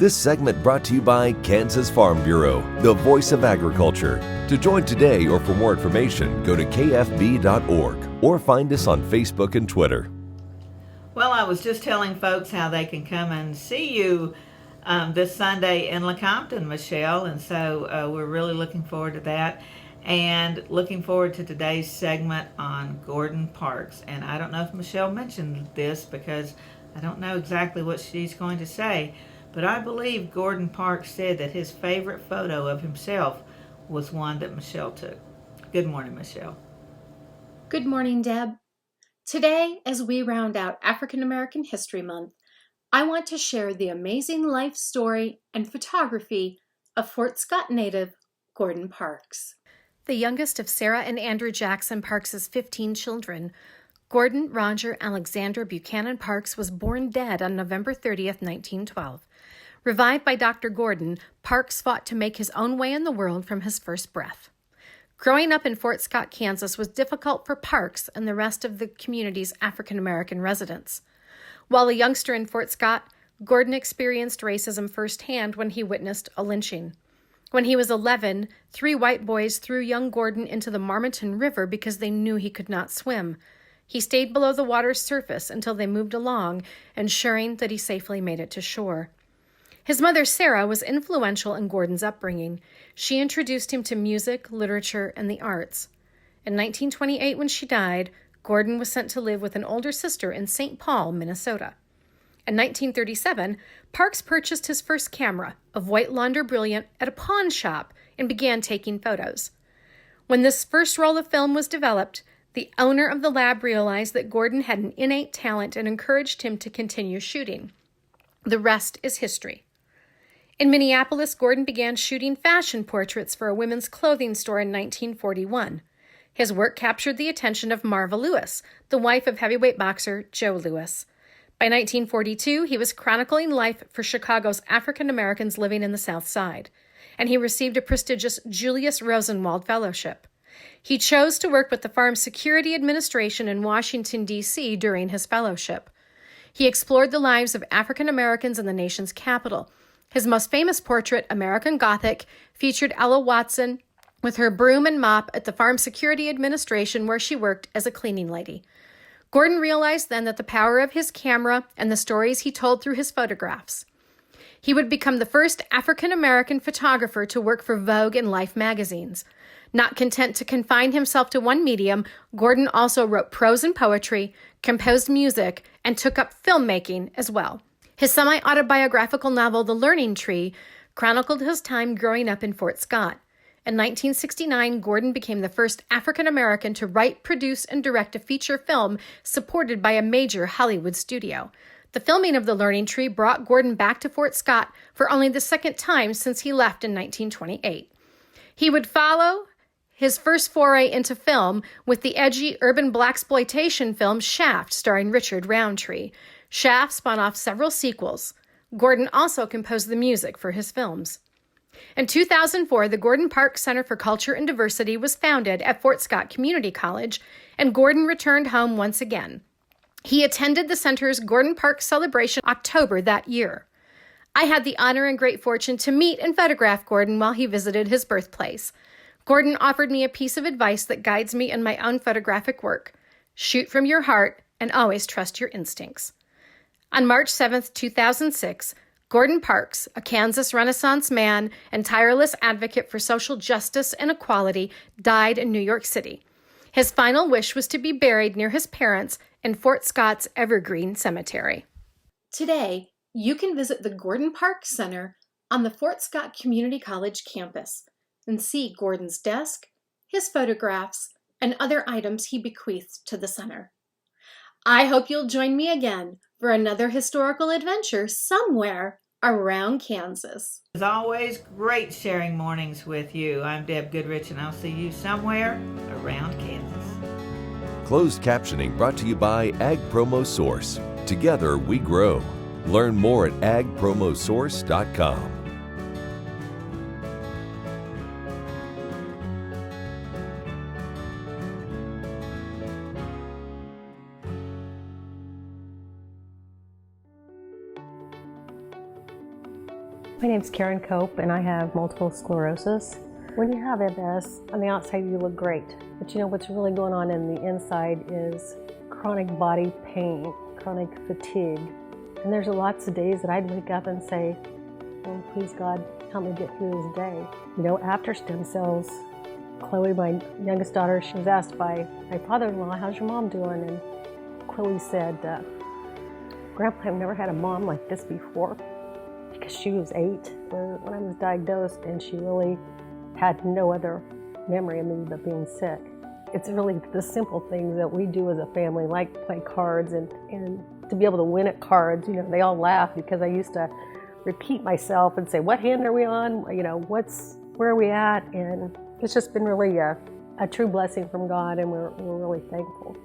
This segment brought to you by Kansas Farm Bureau, the voice of agriculture. To join today or for more information, go to kfb.org or find us on Facebook and Twitter. Well, I was just telling folks how they can come and see you this Sunday in Lecompton, Michelle, and so we're really looking forward to that. And looking forward to today's segment on Gordon Parks. And I don't know if Michelle mentioned this because I don't know exactly what she's going to say, but I believe Gordon Parks said that his favorite photo of himself was one that Michelle took. Good morning, Michelle. Good morning, Deb. Today, as we round out African American History Month, I want to share the amazing life story and photography of Fort Scott native Gordon Parks. The youngest of Sarah and Andrew Jackson Parks' 15 children, Gordon Roger Alexander Buchanan Parks was born dead on November 30th, 1912. Revived by Dr. Gordon, Parks fought to make his own way in the world from his first breath. Growing up in Fort Scott, Kansas was difficult for Parks and the rest of the community's African American residents. While a youngster in Fort Scott, Gordon experienced racism firsthand when he witnessed a lynching. When he was 11, 3 white boys threw young Gordon into the Marmaton River because they knew he could not swim. He stayed below the water's surface until they moved along, ensuring that he safely made it to shore. His mother, Sarah, was influential in Gordon's upbringing. She introduced him to music, literature, and the arts. In 1928, when she died, Gordon was sent to live with an older sister in St. Paul, Minnesota. In 1937, Parks purchased his first camera, a White Launder Brilliant, at a pawn shop and began taking photos. When this first roll of film was developed, the owner of the lab realized that Gordon had an innate talent and encouraged him to continue shooting. The rest is history. In Minneapolis, Gordon began shooting fashion portraits for a women's clothing store in 1941. His work captured the attention of Marva Lewis, the wife of heavyweight boxer Joe Louis. By 1942, he was chronicling life for Chicago's African Americans living in the South Side, and he received a prestigious Julius Rosenwald Fellowship. He chose to work with the Farm Security Administration in Washington, D.C. during his fellowship. He explored the lives of African Americans in the nation's capital. His most famous portrait, American Gothic, featured Ella Watson with her broom and mop at the Farm Security Administration where she worked as a cleaning lady. Gordon realized then that the power of his camera and the stories he told through his photographs. He would become the first African-American photographer to work for Vogue and Life magazines. Not content to confine himself to one medium, Gordon also wrote prose and poetry, composed music, and took up filmmaking as well. His semi-autobiographical novel, The Learning Tree, chronicled his time growing up in Fort Scott. In 1969, Gordon became the first African-American to write, produce, and direct a feature film supported by a major Hollywood studio. The filming of The Learning Tree brought Gordon back to Fort Scott for only the second time since he left in 1928. He would follow his first foray into film with the edgy urban blaxploitation film Shaft, starring Richard Roundtree. Shaft spun off several sequels. Gordon also composed the music for his films. In 2004, the Gordon Parks Center for Culture and Diversity was founded at Fort Scott Community College, and Gordon returned home once again. He attended the center's Gordon Parks celebration October that year. I had the honor and great fortune to meet and photograph Gordon while he visited his birthplace. Gordon offered me a piece of advice that guides me in my own photographic work. Shoot from your heart and always trust your instincts. On March 7, 2006, Gordon Parks, a Kansas Renaissance man and tireless advocate for social justice and equality, died in New York City. His final wish was to be buried near his parents in Fort Scott's Evergreen Cemetery. Today, you can visit the Gordon Parks Center on the Fort Scott Community College campus and see Gordon's desk, his photographs, and other items he bequeathed to the center. I hope you'll join me again for another historical adventure somewhere around Kansas. As always, great sharing mornings with you. I'm Deb Goodrich, and I'll see you somewhere around Kansas. Closed captioning brought to you by Ag Promo Source. Together we grow. Learn more at agpromosource.com. My name's Karen Cope, and I have multiple sclerosis. When you have MS, on the outside you look great, but you know what's really going on in the inside is chronic body pain, chronic fatigue. And there's lots of days that I'd wake up and say, oh, please God, help me get through this day. You know, after stem cells, Chloe, my youngest daughter, she was asked by my father-in-law, how's your mom doing? And Chloe said, Grandpa, I've never had a mom like this before, because she was 8 when I was diagnosed, and she really had no other memory of me but being sick. It's really the simple things that we do as a family, like play cards, and to be able to win at cards. You know, they all laugh because I used to repeat myself and say, what hand are we on? You know, where are we at? And it's just been really a true blessing from God, and we're really thankful.